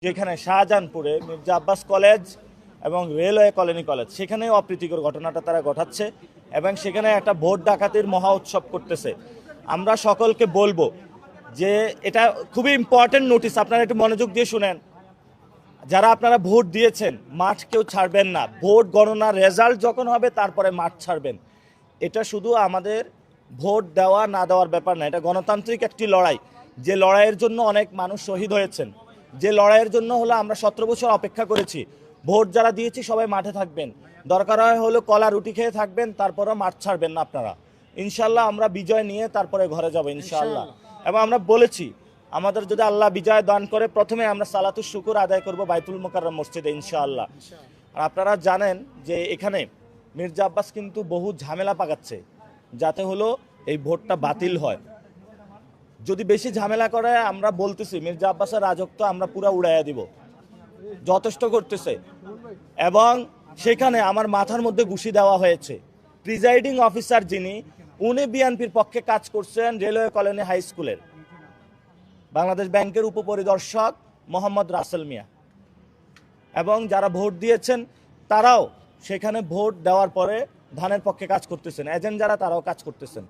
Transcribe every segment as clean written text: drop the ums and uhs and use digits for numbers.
যেখানে শাহজাহানপুরে মির্জা আব্বাস কলেজ এবং railway colony college সেখানে অপ্রীতিকর ঘটনাটা তারা ঘটাচ্ছে এবং সেখানে একটা ভোট ডাকাতির মহা উৎসব করতেছে। আমরা সকলকে বলবো যে এটা খুবই ইম্পর্টেন্ট নোটিশ, আপনারা একটু মনোযোগ দিয়ে শুনেন। যারা আপনারা ভোট দিয়েছেন মাঠ কেউ ছাড়বেন না। ভোট গণনার রেজাল্ট যখন হবে তারপরে মাঠ ছাড়বেন। এটা শুধু আমাদের ভোট দেওয়া না দেওয়ার ব্যাপার না, এটা গণতান্ত্রিক একটি লড়াই। যে লড়াইয়ের জন্য অনেক মানুষ শহীদ হয়েছেন, যে লড়াইয়ের জন্য হলো আমরা 17 বছর অপেক্ষা করেছি। ভোট যারা দিয়েছি সবাই মাঠে থাকবেন, দরকার হয় হলো কলা রুটি খেয়ে থাকবেন, তারপরও মাঠ ছাড়বেন না আপনারা। ইনশাল্লাহ আমরা বিজয় নিয়ে তারপরে ঘরে যাব ইনশাল্লাহ। এবং আমরা বলেছি আমাদের যদি আল্লাহ বিজয় দান করে প্রথমে আমরা সালাতুল শুকুর আদায় করব বাইতুল মোকাররম মসজিদে ইনশাআল্লাহ। আর আপনারা জানেন যে এখানে মির্জা আব্বাস কিন্তু বহু ঝামেলা পাকাচ্ছে যাতে হলো এই ভোটটা বাতিল হয়। যদি বেশি ঝামেলা করে আমরা বলতেছি মির্জা আব্বাসের রাজত্ব আমরা পুরো উড়াইয়া দিব, যথেষ্ট করতেছে। এবং সেখানে আমার মাথার মধ্যে ঘুষি দেওয়া হয়েছে। প্রিজাইডিং অফিসার যিনি, উনি বিএনপির পক্ষে কাজ করছেন রেলওয়ে কলোনি হাই স্কুলের, বাংলাদেশ ব্যাংকের উপপরিদর্শক মোহাম্মদ রাসেল মিয়া। এবং যারা ভোট দিয়েছেন তারাও সেখানে ভোট দেওয়ার পরে ধানের পক্ষে কাজ করতেছেন, এজেন্ট যারা তারাও কাজ করতেছেন।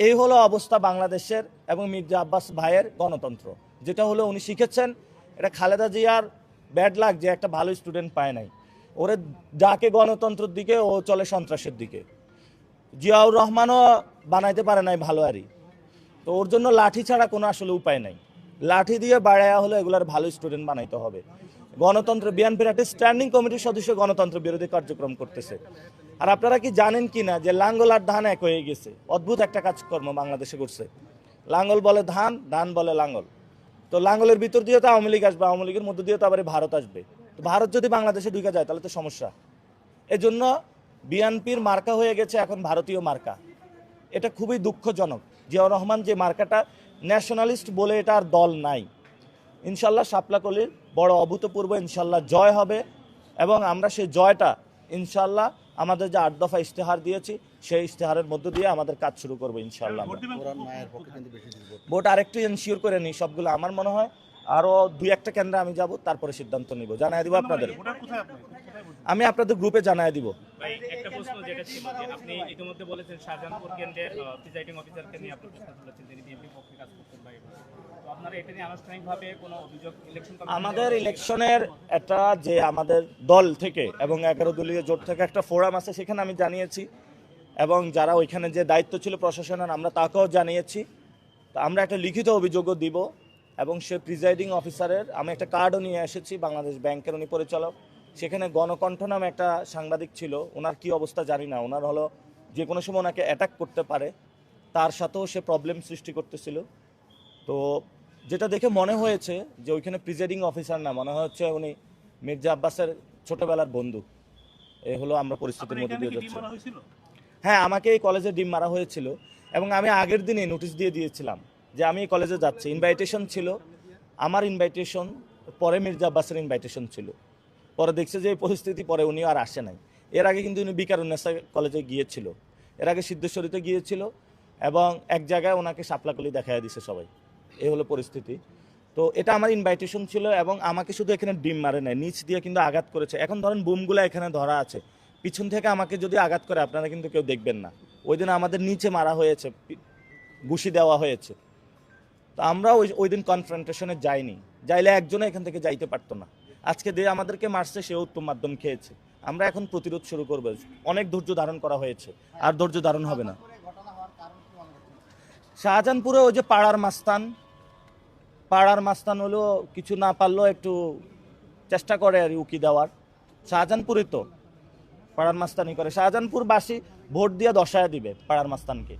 এই হলো অবস্থা বাংলাদেশের এবং মির্জা আব্বাস ভাইয়ের গণতন্ত্র, যেটা হলো উনি শিখেছেন। এটা খালেদা জিয়ার ব্যাড লাক যে একটা ভালো স্টুডেন্ট পায় নাই, ওরে ডাকে গণতন্ত্রের দিকে, ও চলে সন্ত্রাসের দিকে। জিয়াউর রহমানও বানাইতে পারে নাই ভালো আরই, তো ওর জন্য লাঠি ছাড়া কোনো আসলে উপায় নাই। লাঠি দিয়ে বাড়ায়া হলে এগুলার ভালো স্টুডেন্ট বানাইতে হবে। গণতন্ত্র বিএনপির একটা স্ট্যান্ডিং কমিটির সদস্য গণতন্ত্র বিরোধী কার্যক্রম করতেছে। আর আপনারা কি জানেন কি না যে লাঙ্গল আর ধান এক হয়ে গেছে? অদ্ভুত একটা কাজকর্ম বাংলাদেশে করছে। লাঙ্গল বলে ধান, ধান বলে লাঙ্গল। তো লাঙ্গলের ভিতর দিয়ে তো আওয়ামী লীগ আসবে, আওয়ামী লীগের মধ্যে দিয়ে তো আবার ভারত আসবে। তো ভারত যদি বাংলাদেশে ঢুকে যায় তাহলে তো সমস্যা। এজন্য বিএনপির মার্কা হয়ে গেছে এখন ভারতীয় মার্কা। এটা খুবই দুঃখজনক। জিয়াউর রহমান যে মার্কাটা ন্যাশনালিস্ট বলে এটা আর দল নাই। ইনশাল্লাহ শাপলাকলির বড় অভূতপূর্ব ইনশাল্লাহ জয় হবে এবং আমরা সেই জয়টা ইনশাল্লাহ আমাদের যে 8 দফা ইশতেহার দিয়েছি সেই ইশতেহারের মধ্য দিয়ে আমাদের কাজ শুরু করবো ইনশাল্লাহ। ভোট আরেকটু এনশিওর করে নিই সবগুলো। আমার মনে হয় আরও 2-1টা কেন্দ্রে আমি যাব, তারপরে সিদ্ধান্ত নিব, জানাই দিব আপনাদের। আমি আপনাদের গ্রুপে জানাই দিব। একটা প্রশ্ন যেটা ছিল যে আপনি ইতিমধ্যে বলেছেন শাহজাহানপুর কেন্দ্রের প্রিজাইডিং অফিসারকে নিয়ে আপনি প্রশ্ন তুলেছেন যিনি বিএনপি পক্ষে কাজ করতেন বা তো আপনারা এটা নিয়ে আনুষ্ঠানিকভাবে কোনো অভিযোগ ইলেকশন আমাদের ইলেকশনের একটা যে আমাদের দল থেকে এবং 11 দলীয় জোট থেকে একটা ফোরাম আছে, সেখানে আমি জানিয়েছি এবং যারা ওইখানে যে দায়িত্ব ছিল প্রশাসনের আমরা তাকেও জানিয়েছি। তো আমরা একটা লিখিত অভিযোগও দিব এবং সে প্রিজাইডিং অফিসারের আমি একটা কার্ডও নিয়ে এসেছি, বাংলাদেশ ব্যাংকের উনি পরিচালক। সেখানে গণকণ্ঠ নামে একটা সাংবাদিক ছিল, ওনার কি অবস্থা জানি না, ওনার হলো যে কোনো সময় ওনাকে অ্যাটাক করতে পারে, তার সাথেও সে প্রবলেম সৃষ্টি করতেছিল। তো যেটা দেখে মনে হয়েছে যে ওইখানে প্রিজাইডিং অফিসার না, মনে হচ্ছে উনি মির্জা আব্বাসের ছোটবেলার বন্ধু। এই হলো আমরা পরিস্থিতির মধ্যে দিয়ে যাচ্ছি। হ্যাঁ, আমাকে এই কলেজে ডিম মারা হয়েছিল এবং আমি আগের দিনে নোটিশ দিয়ে দিয়েছিলাম যে আমি এই কলেজে যাচ্ছি। ইনভাইটেশন ছিল, আমার ইনভাইটেশন, পরে মির্জা আব্বাসের ইনভাইটেশন ছিল। পরে দেখছে যে এই পরিস্থিতি, পরে উনি আর আসে নাই। এর আগে কিন্তু উনি বিকারুন্নেসা কলেজে গিয়েছিল, এর আগে সিদ্ধেশ্বরীতে গিয়েছিল এবং এক জায়গায় ওনাকে শাপলাকলি দেখায় দিছে সবাই। এই হলো পরিস্থিতি। তো এটা আমার ইনভাইটেশন ছিল এবং আমাকে শুধু এখানে ডিম মারে নাই, নিচ দিয়ে কিন্তু আঘাত করেছে। এখন ধরেন বুমগুলো এখানে ধরা আছে, পিছন থেকে আমাকে যদি আঘাত করে আপনারা কিন্তু কেউ দেখবেন না। ওই দিন আমাদের নিচে মারা হয়েছে, ঘুষি দেওয়া হয়েছে। তো আমরা ওই দিন কনফ্রন্টেশনে যাইনি, যাইলে একজনে এখান থেকে যাইতে পারতো না। আজকে যে আমাদেরকে মারছে সে উত্তম মাধ্যম খেয়েছে। আমরা এখন প্রতিরোধ শুরু করবো। অনেক ধৈর্য ধারণ করা হয়েছে, আর ধৈর্য ধারণ হবে না। শাহজাহানপুরে ওই যে পাড়ার মাস্তান হলো কিছু না পারলেও একটু চেষ্টা করে আর উকি দেওয়ার। শাহজাহানপুরে তো পাড়ার মাস্তানি করে, শাহজাহানপুরবাসী ভোট দিয়ে দশায় দিবে পাড়ার মাস্তানকে।